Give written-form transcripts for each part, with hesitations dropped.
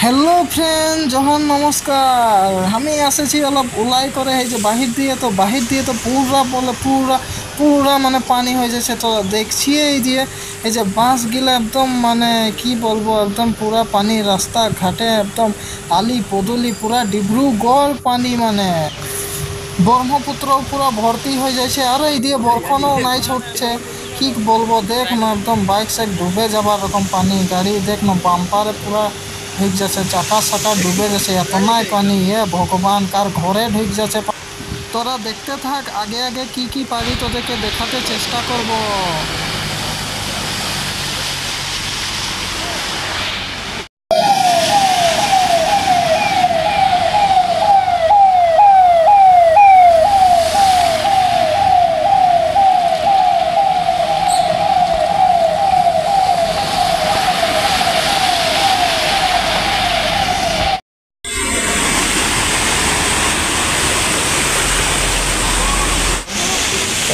Hello friend, যখন নমস্কার। আমি এসেছি অলপ উলাই করে, এই যে বাহির দিয়ে তো পুরা বলে পুরা মানে পানি হয়ে যাচ্ছে। তো দেখছি এই যে বাসগুলো একদম মানে কি বলবো, একদম পুরা পানি, রাস্তা ঘাটে একদম আলি পদলি পুরা ডিব্রুগড় পানি, মানে ব্রহ্মপুত্র পুরা ভর্তি হয়ে যাচ্ছে। আর এই দিয়ে বরখনও নাই ছুটছে। কি বলবো, দেখ না একদম বাইক সাইক ডুবে যাবার রকম পানি। গাড়ি দেখ না বাম্পারে পুরা ঢুক যাচ্ছে, চাকা চাকা ডুবে যাচ্ছে, এত নাই পানি। ভগবান, কার ঘরে ঢুক যাচ্ছে তোরা দেখতে থাক, আগে আগে কি কি পারি তোদেরকে দেখাতে চেষ্টা করব।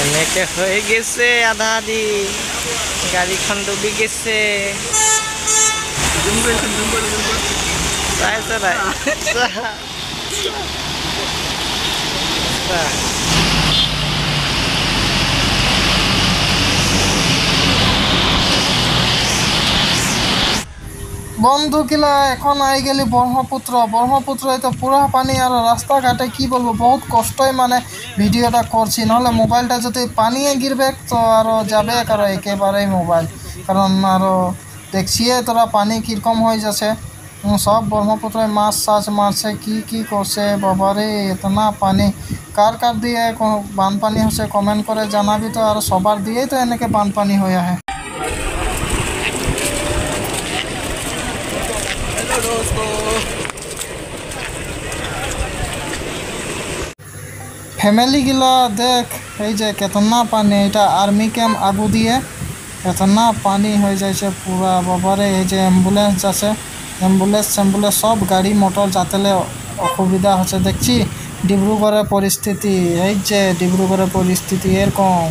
এনেকে হয়ে গেছে আধা আধি, গাড়ীখন ডুবি গেছে। চাইছ নাই? বন্ধু কিলা এখন আই গেলি ব্রহ্মপুত্র তো পুরা পানি। আর রাস্তাঘাটে কি বলবো, বহুত কষ্টই মানে ভিডিওটা করছি, নাহলে মোবাইলটা যদি পানিয়ে গিরবে তো আরও যাবে কারো একেবারেই মোবাইল। কারণ আরও দেখছি তোরা পানি কীরকম হয়ে যাচ্ছে। সব ব্রহ্মপুত্রে মাছ চাষ মারছে, কি কি করছে বাবারে, এতনা পানি। কার কার দিয়ে বানপানি হচ্ছে কমেন্ট করে জানাবি তো। আর সবার দিয়েই তো এনেকে বানপানি হয়ে আহে। ফ্যামিলিগুলো দেখ, এই যে কেতনা পানি, এটা আর্মি ক্যাম্প আগু দিয়ে এতনা পানি হয়ে যাচ্ছে পুরা বাবারে। এই যে অ্যাম্বুলেন্স আছে, অ্যাম্বুলেন্স সব গাড়ি মোটর যাতেলে অসুবিধা হচ্ছে। দেখছি ডিব্রুগড়ের পরিস্থিতি, এই যে ডিব্রুগড়ের পরিস্থিতি এরকম।